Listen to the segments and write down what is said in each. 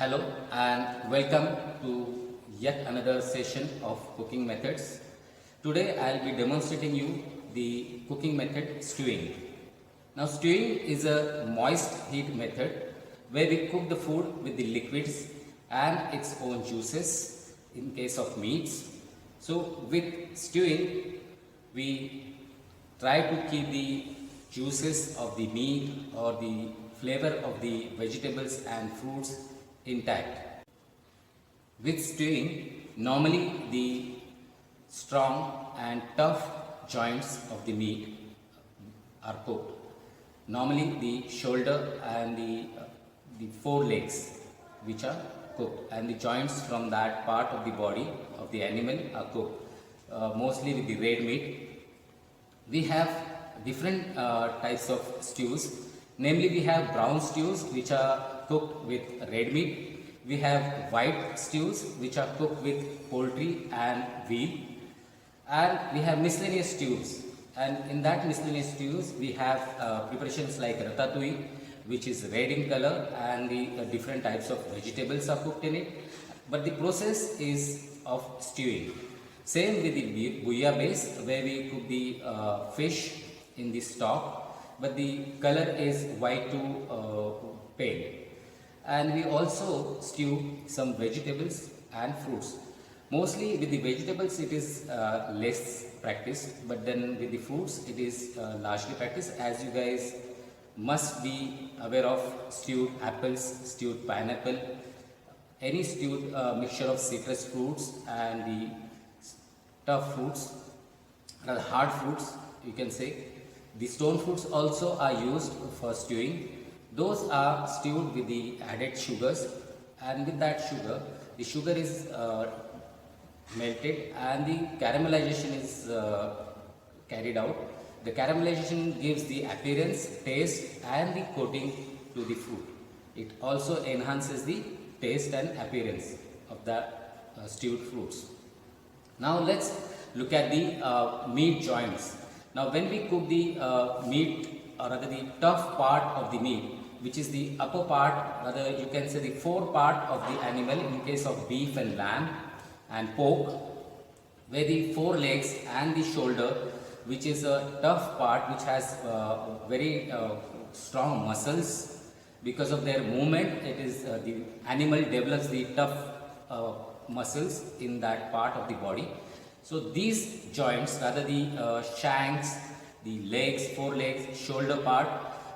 Hello and welcome to yet another session of cooking methods. Today I'll be demonstrating you the cooking method stewing. Now stewing is a moist heat method where we cook the food with the liquids and its own juices in case of meats. So with stewing we try to keep the juices of the meat or the flavor of the vegetables and fruits intact. With stewing, normally the strong and tough joints of the meat are cooked. Normally the shoulder and the forelegs which are cooked, and the joints from that part of the body of the animal are cooked, mostly with the red meat. We have different types of stews. Namely, we have brown stews which are cooked with red meat. We have white stews which are cooked with poultry and veal. And we have miscellaneous stews. And in that miscellaneous stews, we have preparations like ratatouille, which is red in color, and the different types of vegetables are cooked in it. But the process is of stewing. Same with the bouillabaisse, where we cook the fish in the stock, but the color is white to pale. And we also stew some vegetables and fruits. Mostly with the vegetables it is less practiced, but then with the fruits it is largely practiced. As you guys must be aware of stewed apples, stewed pineapple, any stewed mixture of citrus fruits and the tough fruits, rather hard fruits you can say. The stone fruits also are used for stewing. Those are stewed with the added sugars, and with that sugar, the sugar is melted and the caramelization is carried out. The caramelization gives the appearance, taste and the coating to the food. It also enhances the taste and appearance of the stewed fruits. Now let's look at the meat joints. Now when we cook the meat, or rather the tough part of the meat, which is the upper part, rather you can say the fore part of the animal in case of beef and lamb and pork, where the forelegs and the shoulder, which is a tough part which has very strong muscles. Because of their movement, it is the animal develops the tough muscles in that part of the body. So these joints, rather the shanks, the legs, forelegs, shoulder part,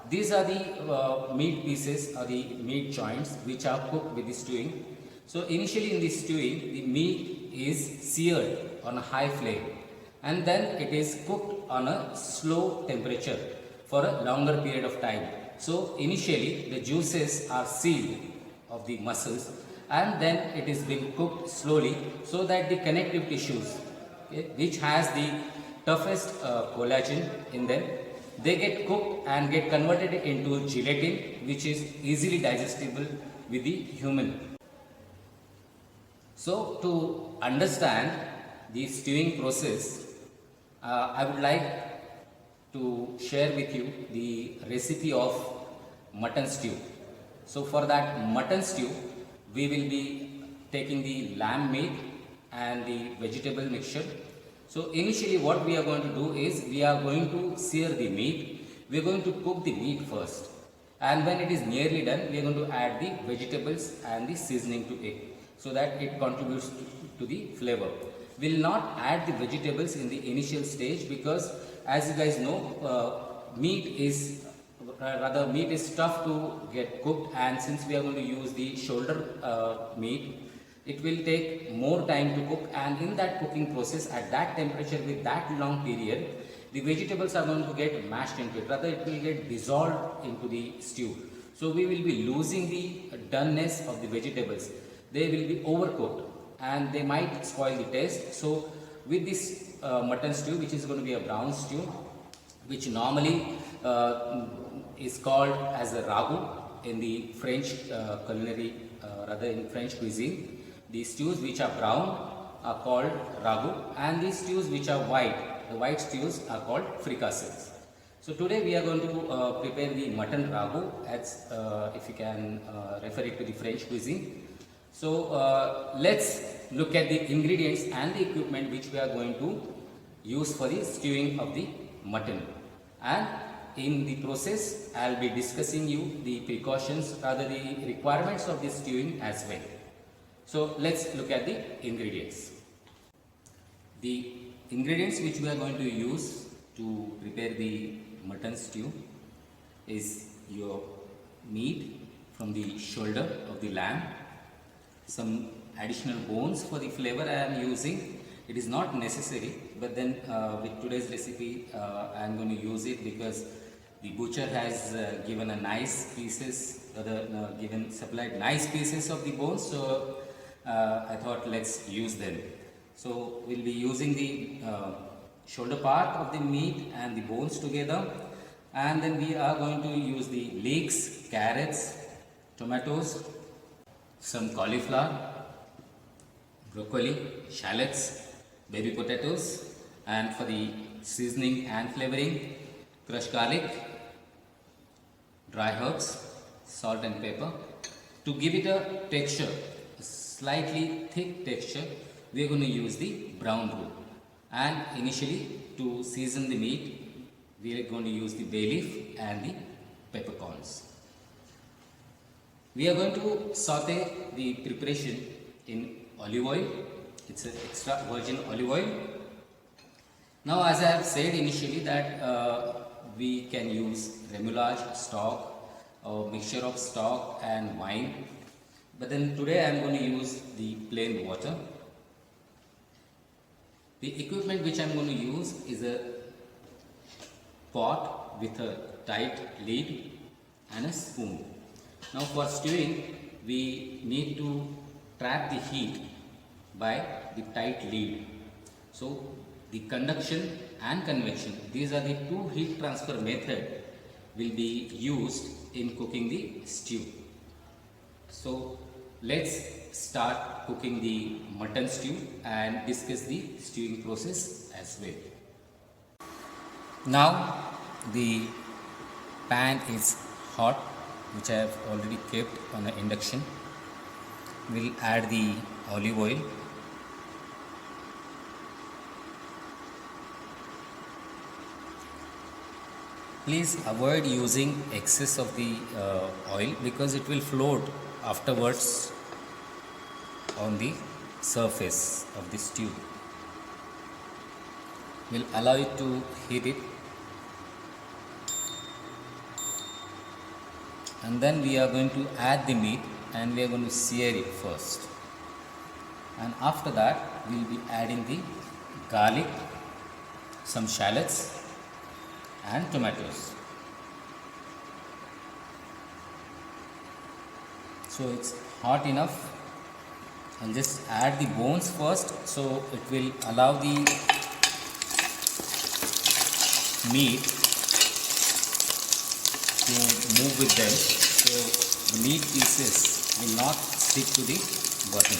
these are the meat pieces or the meat joints which are cooked with the stewing. So initially in the stewing, the meat is seared on a high flame and then it is cooked on a slow temperature for a longer period of time. So initially the juices are sealed of the muscles, and then it is being cooked slowly so that the connective tissues, okay, which has the toughest collagen in them, they get cooked and get converted into gelatin, which is easily digestible with the human. So to understand the stewing process, I would like to share with you the recipe of mutton stew. So for that mutton stew, we will be taking the lamb meat and the vegetable mixture. So initially what we are going to do is we are going to sear the meat. We are going to cook the meat first, and when it is nearly done, we are going to add the vegetables and the seasoning to it so that it contributes to the flavor. We will not add the vegetables in the initial stage because, as you guys know, meat is tough to get cooked, and since we are going to use the shoulder meat, it will take more time to cook, and in that cooking process at that temperature with that long period, the vegetables are going to get mashed into it, rather it will get dissolved into the stew. So we will be losing the doneness of the vegetables. They will be overcooked and they might spoil the taste. So with this mutton stew, which is going to be a brown stew, which normally is called as a ragu in the French culinary, rather in French cuisine. The stews which are brown are called ragu, and the stews which are white, the white stews are called fricassees. So today we are going to prepare the mutton ragu, as if you can refer it to the French cuisine. So let's look at the ingredients and the equipment which we are going to use for the stewing of the mutton. And in the process, I'll be discussing you the precautions, rather the requirements of the stewing as well. So let's look at the ingredients. The ingredients which we are going to use to prepare the mutton stew is your meat from the shoulder of the lamb, some additional bones for the flavor I am using. It is not necessary, but then with today's recipe I am going to use it because the butcher has given a nice pieces, supplied nice pieces of the bones, so I thought let's use them. So we'll be using the shoulder part of the meat and the bones together, and then we are going to use the leeks, carrots, tomatoes, some cauliflower, broccoli, shallots, baby potatoes, and for the seasoning and flavoring, crushed garlic, dry herbs, salt and pepper. To give it a texture, a slightly thick texture, we are going to use the brown roux. And initially, to season the meat, we are going to use the bay leaf and the peppercorns. We are going to saute the preparation in olive oil. It's an extra virgin olive oil. Now, as I have said initially that we can use remoulade stock or mixture of stock and wine, but then today I am going to use the plain water. The equipment which I am going to use is a pot with a tight lid and a spoon. Now for stewing, we need to trap the heat by the tight lid. So the conduction and convection, these are the two heat transfer method will be used in cooking the stew. So let's start cooking the mutton stew and discuss the stewing process as well. Now the pan is hot, which I have already kept on an induction. We'll add the olive oil. Please avoid using excess of the oil because it will float afterwards on the surface of the stew. We'll allow it to heat it, and then we are going to add the meat and we are going to sear it first, and after that we'll be adding the garlic, some shallots and tomatoes. So it's hot enough. I'll just add the bones first, so it will allow the meat to move with them, so the meat pieces will not stick to the bottom.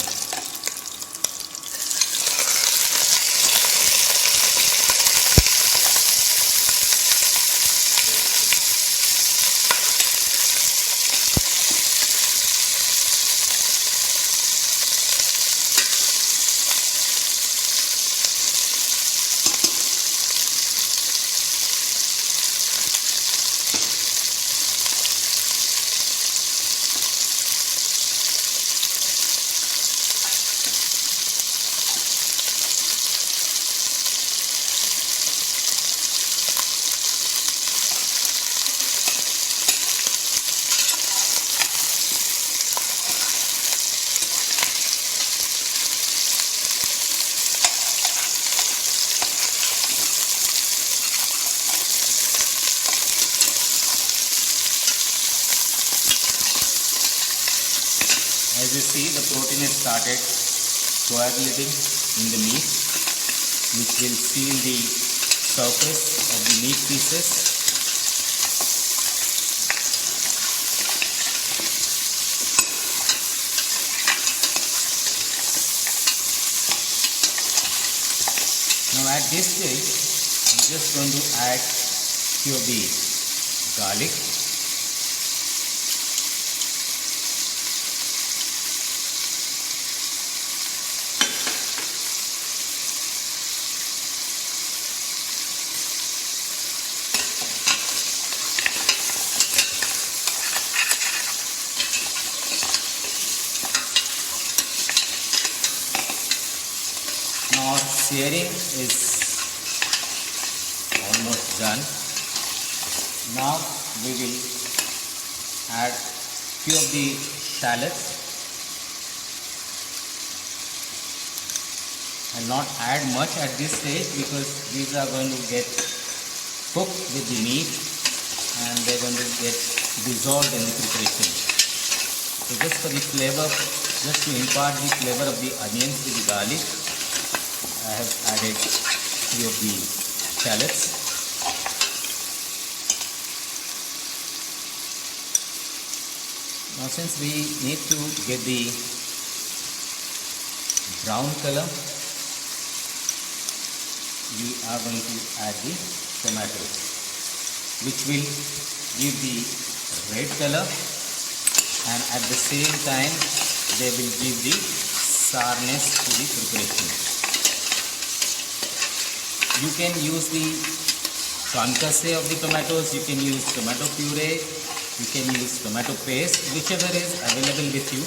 As you see, the protein has started coagulating in the meat, which will seal the surface of the meat pieces. Now at this stage, I'm just going to add few of the garlic. Now searing is almost done. Now we will add few of the shallots and not add much at this stage because these are going to get cooked with the meat and they're going to get dissolved in the preparation. So just for the flavor, just to impart the flavor of the onions with the garlic, I have added few of the shallots. Now since we need to get the brown color, we are going to add the tomatoes, which will give the red color and at the same time they will give the sourness to the preparation. You can use the concasse of the tomatoes, you can use tomato puree, you can use tomato paste, whichever is available with you.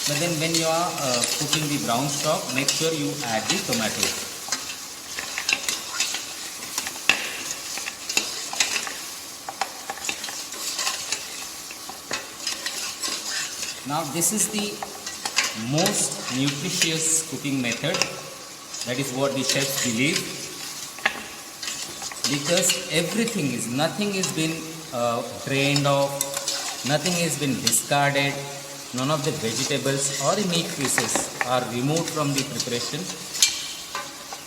But then when you are cooking the brown stock, make sure you add the tomato. Now this is the most nutritious cooking method. That is what the chefs believe, because nothing is been drained off, nothing has been discarded, none of the vegetables or the meat pieces are removed from the preparation.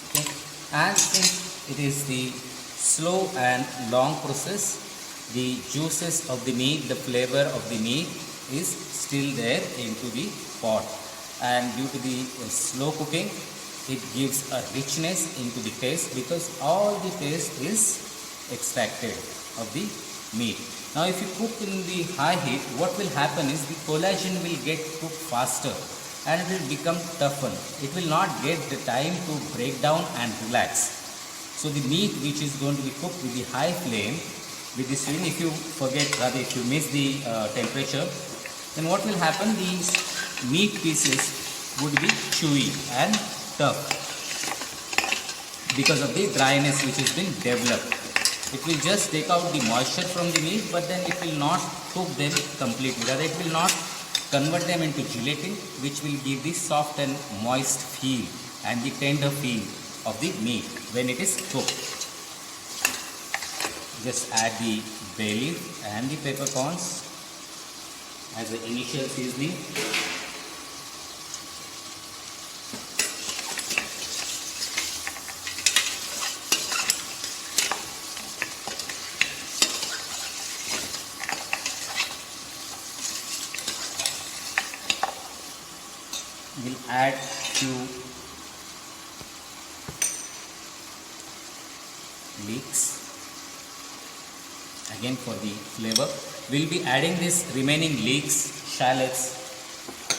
Okay. And since it is the slow and long process, the juices of the meat, the flavor of the meat is still there into the pot, and due to the slow cooking, it gives a richness into the taste because all the taste is extracted of the meat. Now if you cook in the high heat, what will happen is the collagen will get cooked faster and it will become toughened. It will not get the time to break down and relax. So the meat which is going to be cooked with the high flame, with the stewing, if you miss the temperature, then what will happen, these meat pieces would be chewy and tough because of the dryness which has been developed. It will just take out the moisture from the meat, but then it will not cook them completely. Rather, it will not convert them into gelatin, which will give the soft and moist feel and the tender feel of the meat when it is cooked. Just add the bay leaf and the peppercorns as the initial seasoning. We'll add few leeks again for the flavor. We'll be adding this remaining leeks, shallots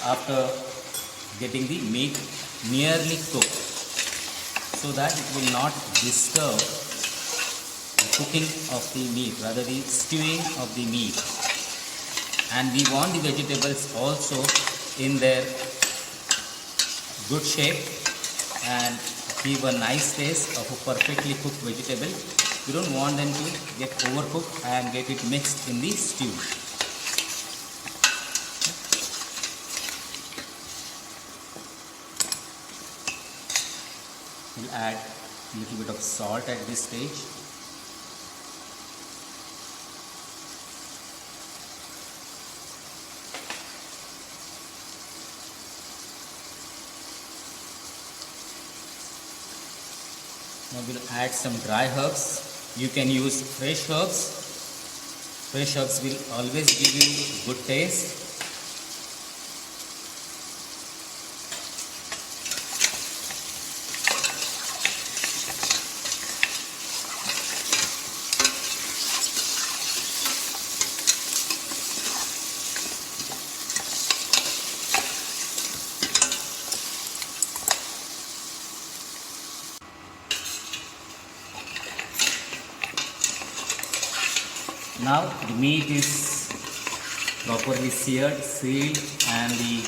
after getting the meat nearly cooked, so that it will not disturb the cooking of the meat, rather the stewing of the meat. And we want the vegetables also in their good shape and give a nice taste of a perfectly cooked vegetable. We don't want them to get overcooked and get it mixed in the stew. We'll add a little bit of salt at this stage. Now we'll add some dry herbs. You can use fresh herbs. Fresh herbs will always give you good taste. Now the meat is properly seared, sealed, and the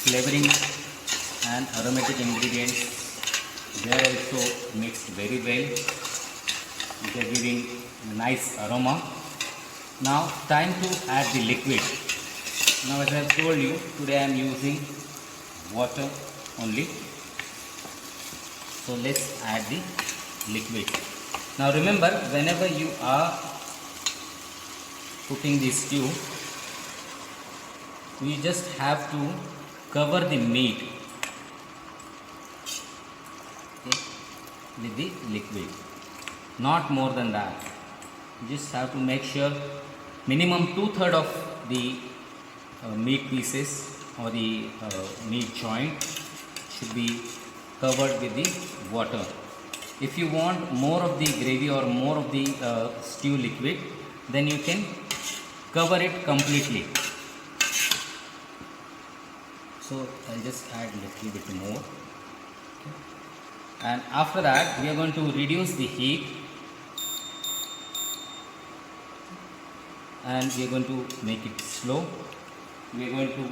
flavoring and aromatic ingredients they are also mixed very well. They are giving a nice aroma. Now time to add the liquid. Now as I have told you, today I am using water only. So let's add the liquid. Now remember, whenever you are cooking the stew, we just have to cover the meat, okay, with the liquid, not more than that. You just have to make sure minimum 2/3 of the meat pieces or the meat joint should be covered with the water. If you want more of the gravy or more of the stew liquid, then you can cover it completely. So I'll just add a little bit more, okay. And after that we are going to reduce the heat and we are going to make it slow. We are going to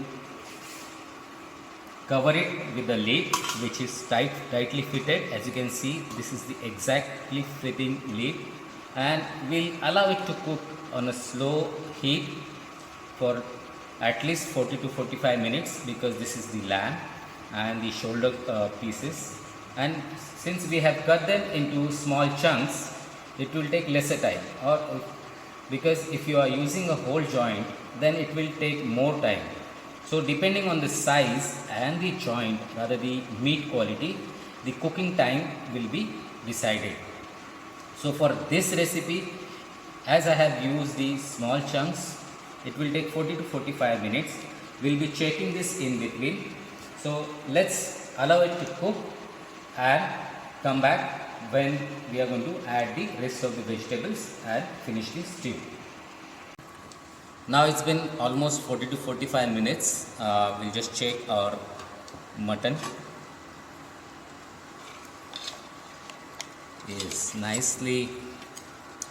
cover it with the lid, which is tightly fitted. As you can see, this is the exactly fitting lid, and we'll allow it to cook on a slow heat for at least 40 to 45 minutes, because this is the lamb and the shoulder pieces, and since we have cut them into small chunks, it will take lesser time. Or because if you are using a whole joint, then it will take more time. So depending on the size and the joint, rather the meat quality, the cooking time will be decided. So for this recipe, as I have used the small chunks, it will take 40 to 45 minutes. We'll be checking this in between. So let's allow it to cook and come back when we are going to add the rest of the vegetables and finish the stew. Now it's been almost 40 to 45 minutes. We'll just check our mutton. Is nicely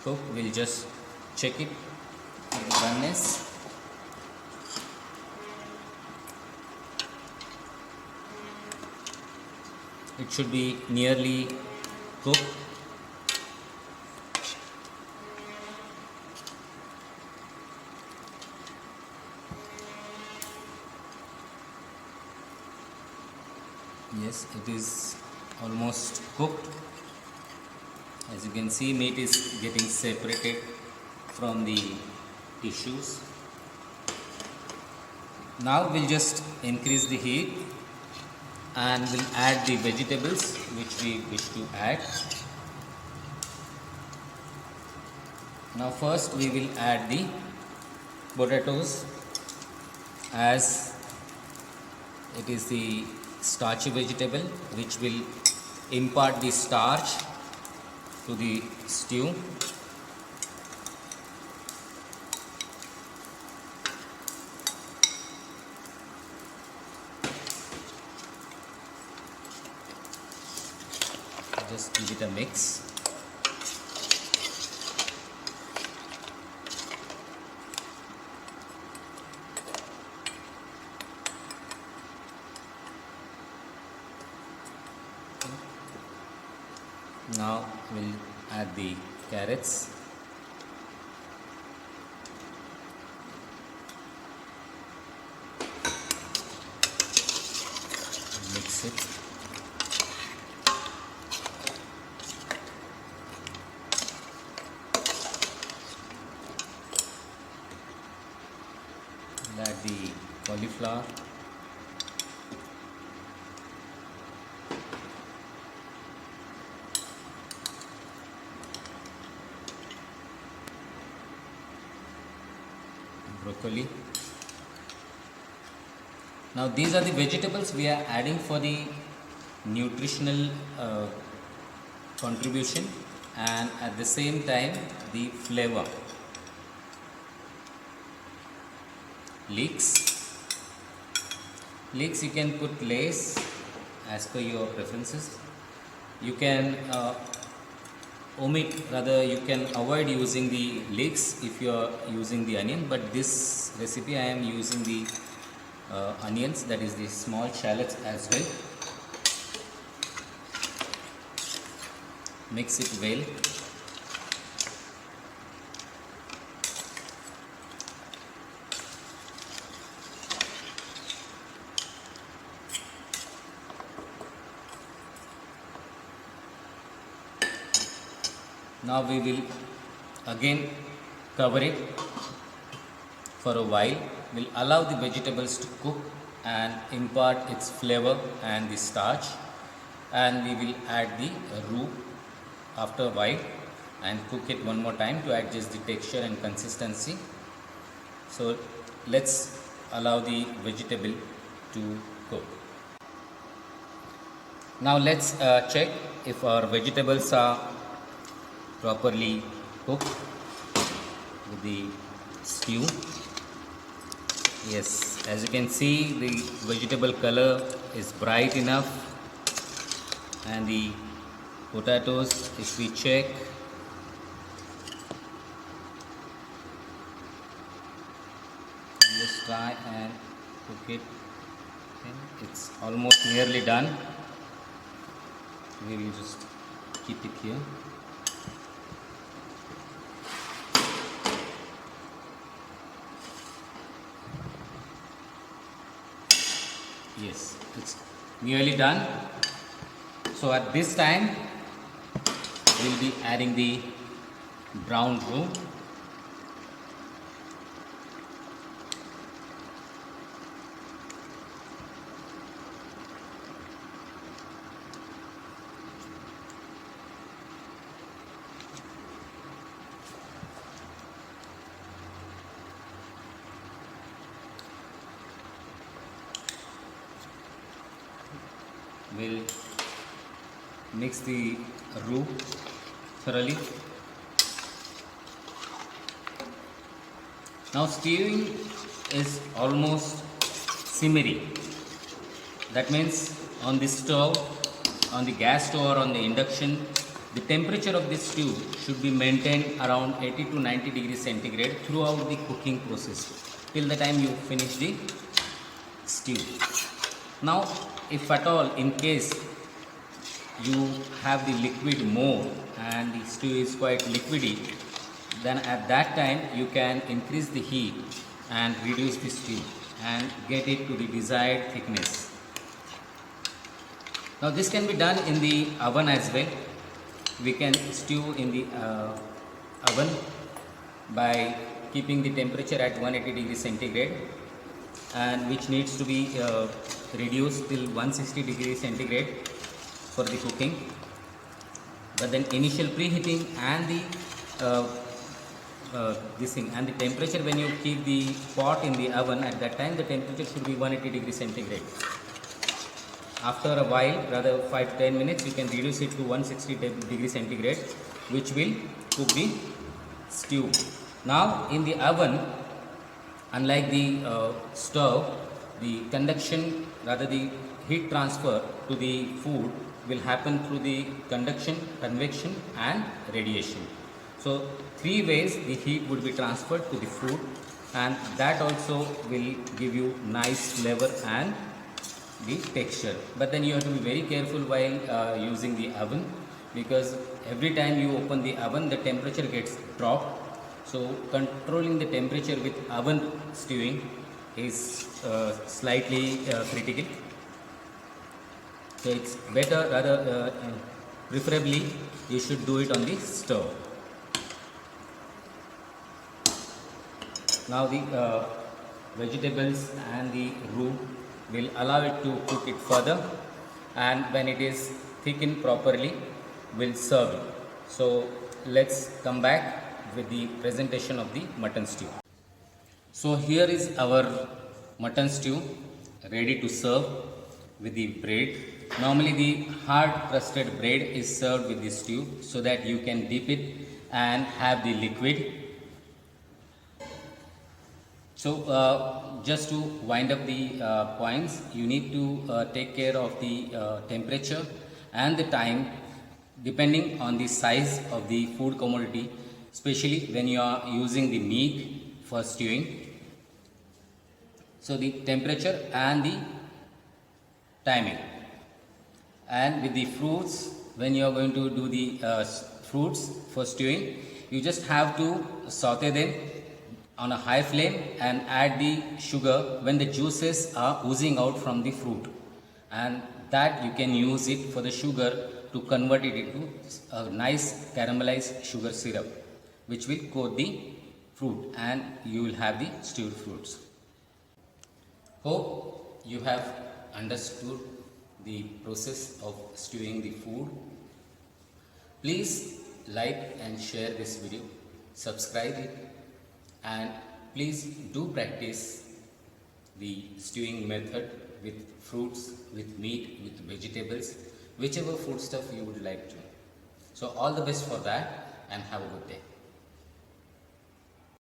cooked. We'll just check it for the doneness. It should be nearly cooked. Yes, it is almost cooked. As you can see, meat is getting separated from the tissues. Now we'll just increase the heat and we'll add the vegetables which we wish to add. Now first we will add the potatoes, as it is the starchy vegetable which will impart the starch to the stew. Just give it a mix. Now we'll add the carrots. Mix it. We'll add the cauliflower. Broccoli. Now these are the vegetables we are adding for the nutritional contribution and at the same time the flavor. Leeks you can put less as per your preferences. You can omit, rather you can avoid using the leeks if you are using the onion, but this recipe I am using the onions, that is the small shallots as well. Mix it well. Now we will again cover it for a while. We'll allow the vegetables to cook and impart its flavor and the starch, and we will add the roux after a while and cook it one more time to adjust the texture and consistency. So let's allow the vegetable to cook. Now let's check if our vegetables are properly cooked with the stew. Yes, as you can see, the vegetable color is bright enough, and the potatoes, if we check, just try and cook it. Okay, it's almost nearly done. We will just keep it here. Yes, it's nearly done. So at this time, we'll be adding the brown roux. We'll mix the roux thoroughly. Now stewing is almost simmering. That means on the stove, on the gas stove or on the induction, the temperature of this stew should be maintained around 80 to 90 degrees centigrade throughout the cooking process till the time you finish the stew. Now, if at all in case you have the liquid more and the stew is quite liquidy, then at that time you can increase the heat and reduce the stew and get it to the desired thickness. Now this can be done in the oven as well. We can stew in the oven by keeping the temperature at 180 degrees centigrade, and which needs to be reduced till 160 degrees centigrade for the cooking. But then initial preheating and the and the temperature when you keep the pot in the oven, at that time the temperature should be 180 degrees centigrade. After a while, rather 5 to 10 minutes, you can reduce it to 160 degrees centigrade, which will cook the stew. Now in the oven, unlike the stove, the conduction, rather the heat transfer to the food will happen through the conduction, convection and radiation. So 3 ways the heat would be transferred to the food, and that also will give you nice flavor and the texture. But then you have to be very careful while using the oven, because every time you open the oven the temperature gets dropped. So controlling the temperature with oven stewing is slightly critical. So it's better, rather preferably you should do it on the stove. Now the vegetables and the roux will allow it to cook it further, and when it is thickened properly, we'll serve it. So let's come back with the presentation of the mutton stew. So here is our mutton stew ready to serve with the bread. Normally the hard crusted bread is served with the stew so that you can dip it and have the liquid. So just to wind up the points, you need to take care of the temperature and the time depending on the size of the food commodity, especially when you are using the meat for stewing. So the temperature and the timing. And with the fruits, when you are going to do the fruits for stewing, you just have to saute them on a high flame and add the sugar when the juices are oozing out from the fruit, and that you can use it for the sugar to convert it into a nice caramelized sugar syrup, which will coat the fruit and you will have the stewed fruits. Hope you have understood the process of stewing the food. Please like and share this video, subscribe it, and please do practice the stewing method with fruits, with meat, with vegetables, whichever food stuff you would like to. So all the best for that and have a good day.